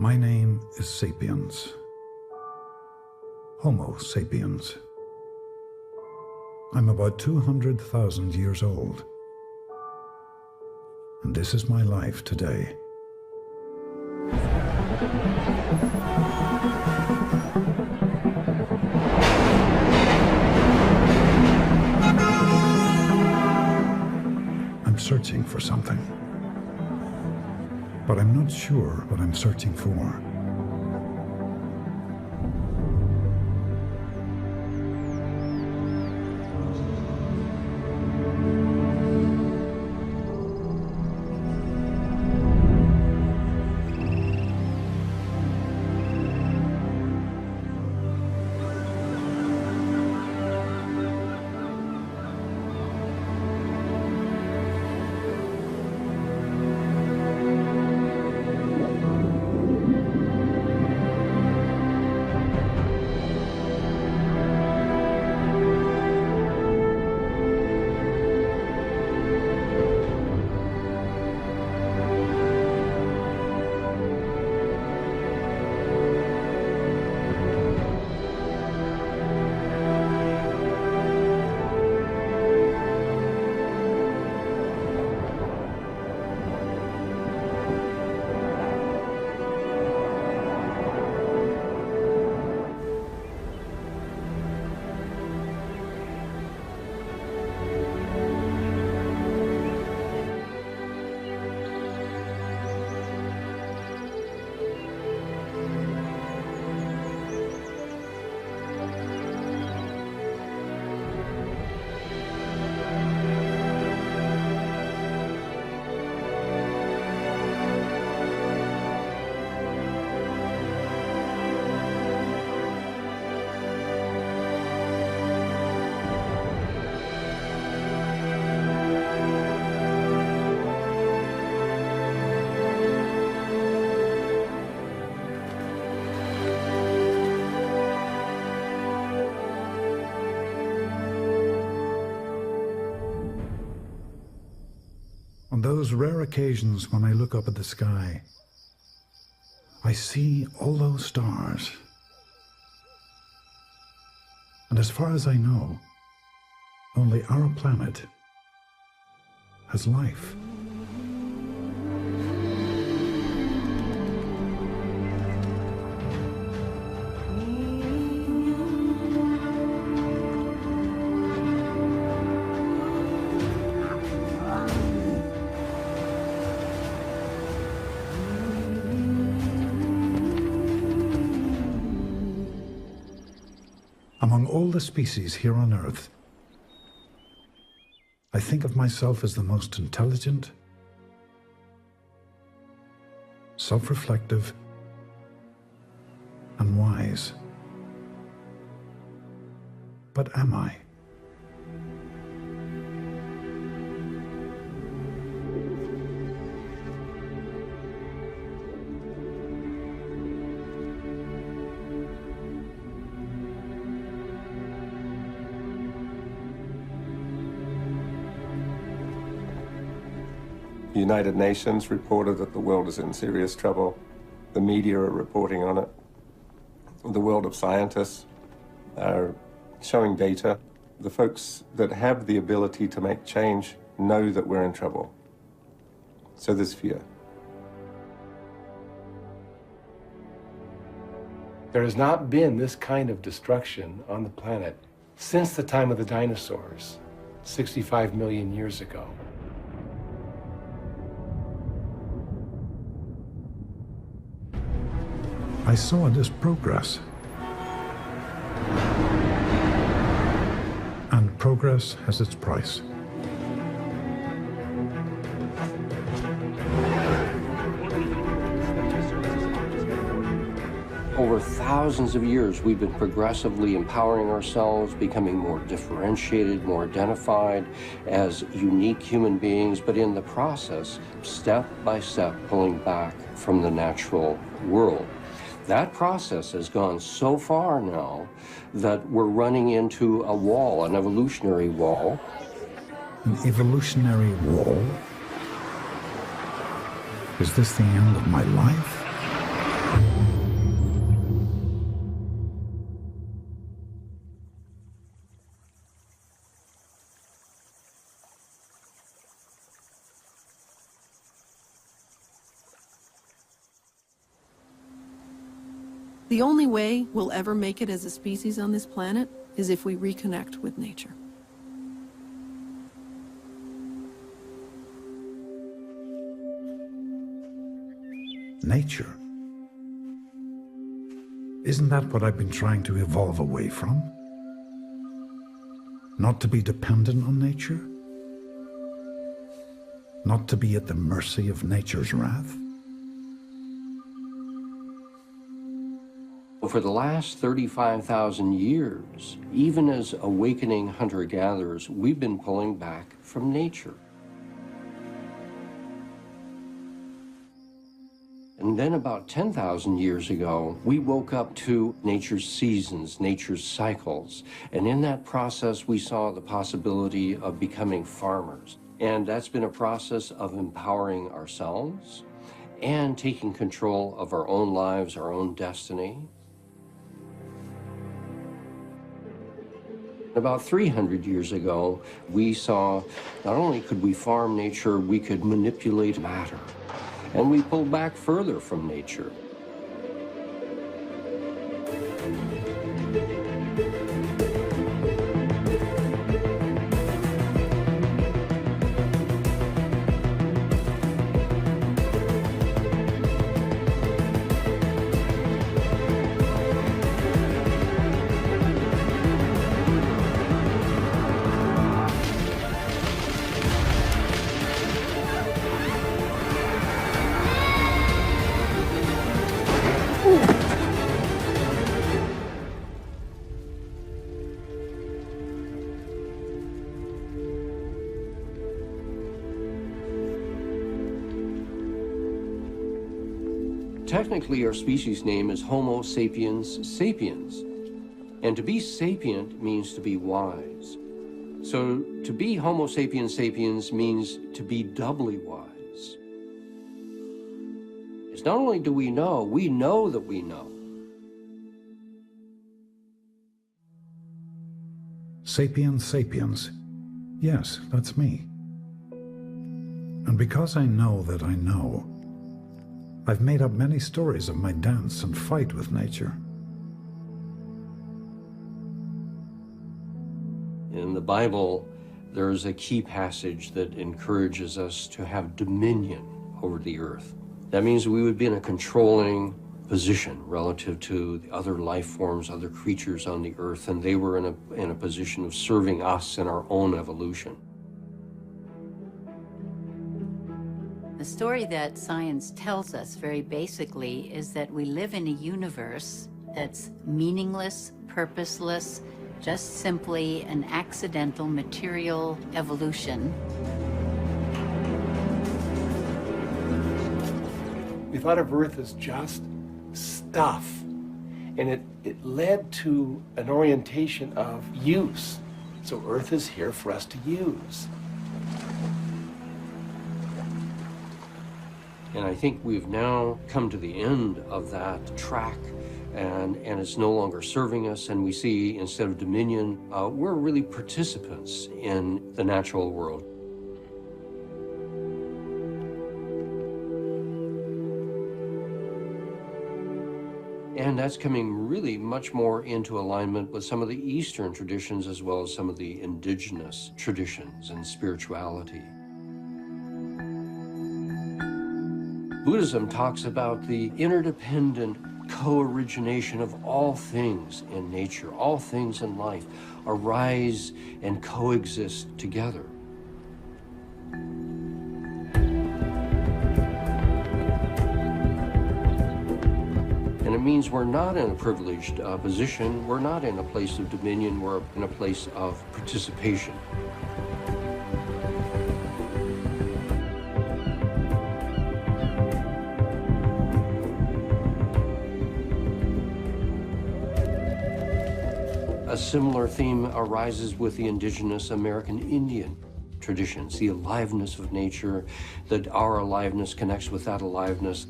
My name is Sapiens. Homo sapiens. I'm about 200,000 years old. And this is my life today. I'm searching for something. But I'm not sure what I'm searching for. On those rare occasions when I look up at the sky, I see all those stars. And as far as I know, only our planet has life. Among all the species here on Earth, I think of myself as the most intelligent, self-reflective, and wise. But am I? The United Nations reported that the world is in serious trouble. The media are reporting on it. The world of scientists are showing data. The folks that have the ability to make change know that we're in trouble. So there's fear. There has not been this kind of destruction on the planet since the time of the dinosaurs, 65 million years ago. I saw this progress. And progress has its price. Over thousands of years, we've been progressively empowering ourselves, becoming more differentiated, more identified as unique human beings, but in the process, step by step, pulling back from the natural world. That process has gone so far now that we're running into a wall, an evolutionary wall. An evolutionary wall? Is this the end of my life? The only way we'll ever make it as a species on this planet is if we reconnect with nature. Nature. Isn't that what I've been trying to evolve away from? Not to be dependent on nature? Not to be at the mercy of nature's wrath? For the last 35,000 years, even as awakening hunter-gatherers, we've been pulling back from nature. And then about 10,000 years ago, we woke up to nature's seasons, nature's cycles. And in that process, we saw the possibility of becoming farmers. And that's been a process of empowering ourselves and taking control of our own lives, our own destiny. About 300 years ago, we saw not only could we farm nature, we could manipulate matter. And we pulled back further from nature. Technically, our species name is Homo sapiens sapiens. And to be sapient means to be wise. So to be Homo sapiens sapiens means to be doubly wise. It's not only do we know that we know. Sapiens sapiens. Yes, that's me. And because I know that I know, I've made up many stories of my dance and fight with nature. In the Bible, there is a key passage that encourages us to have dominion over the earth. That means we would be in a controlling position relative to the other life forms, other creatures on the earth, and they were in a position of serving us in our own evolution. The story that science tells us very basically is that we live in a universe that's meaningless, purposeless, just simply an accidental material evolution. We thought of Earth as just stuff, and it led to an orientation of use. So Earth is here for us to use. And I think we've now come to the end of that track, and it's no longer serving us, and we see, instead of dominion, we're really participants in the natural world. And that's coming really much more into alignment with some of the Eastern traditions as well as some of the indigenous traditions and spirituality. Buddhism talks about the interdependent co-origination of all things in nature, all things in life arise and coexist together. And it means we're not in a privileged position, we're not in a place of dominion, we're in a place of participation. A similar theme arises with the indigenous American Indian traditions, the aliveness of nature, that our aliveness connects with that aliveness.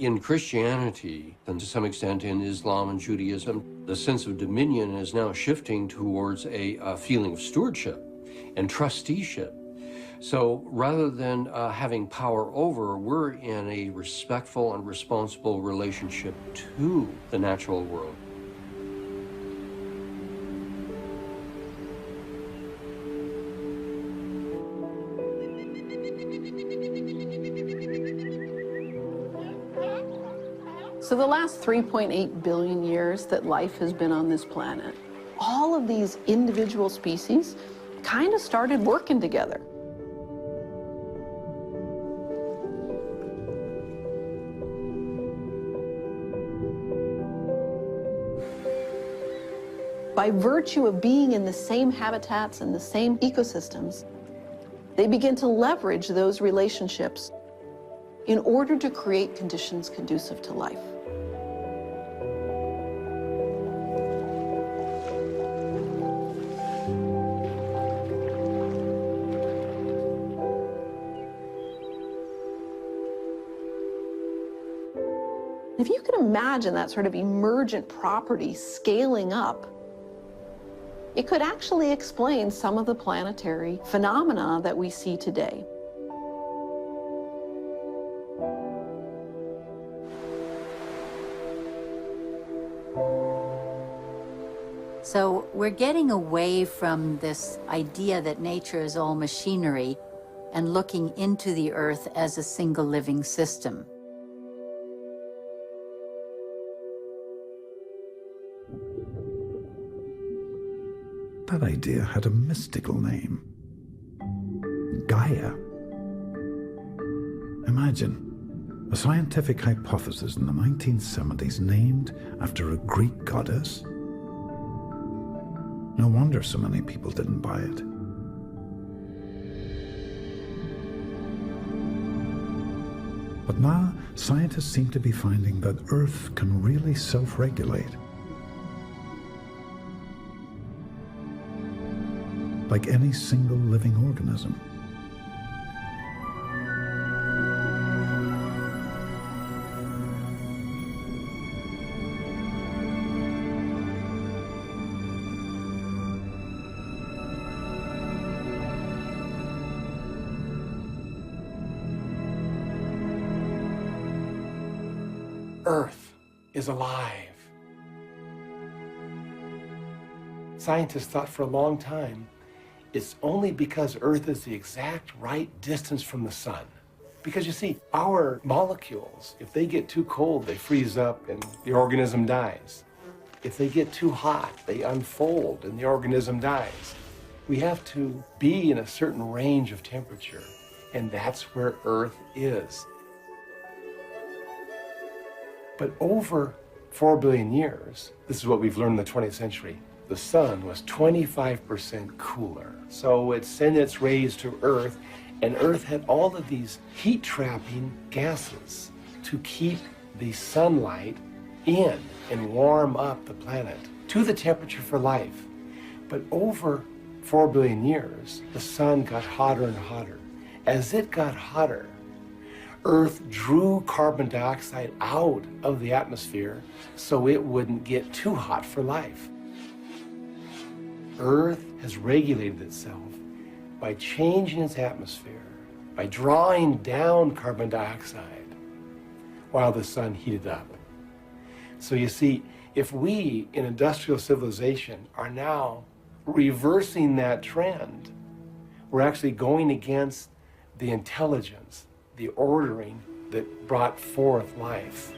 In Christianity, and to some extent in Islam and Judaism, the sense of dominion is now shifting towards a feeling of stewardship and trusteeship. So rather than having power over, we're in a respectful and responsible relationship to the natural world. So the last 3.8 billion years that life has been on this planet, all of these individual species kind of started working together. By virtue of being in the same habitats and the same ecosystems, they begin to leverage those relationships in order to create conditions conducive to life. If you can imagine that sort of emergent property scaling up, it could actually explain some of the planetary phenomena that we see today. So we're getting away from this idea that nature is all machinery and looking into the Earth as a single living system. That idea had a mystical name. Gaia. Imagine, a scientific hypothesis in the 1970s named after a Greek goddess. No wonder so many people didn't buy it. But now, scientists seem to be finding that Earth can really self-regulate. Like any single living organism. Earth is alive. Scientists thought for a long time it's only because Earth is the exact right distance from the sun. Because you see, our molecules, if they get too cold, they freeze up and the organism dies. If they get too hot, they unfold and the organism dies. We have to be in a certain range of temperature, and that's where Earth is. But over 4 billion years, this is what we've learned in the 20th century, the sun was 25% cooler. So it sent its rays to Earth, and Earth had all of these heat-trapping gases to keep the sunlight in and warm up the planet to the temperature for life. But over 4 billion years, the sun got hotter and hotter. As it got hotter, Earth drew carbon dioxide out of the atmosphere so it wouldn't get too hot for life. Earth has regulated itself by changing its atmosphere, by drawing down carbon dioxide while the sun heated up. So you see, if we in industrial civilization are now reversing that trend, we're actually going against the intelligence, the ordering that brought forth life.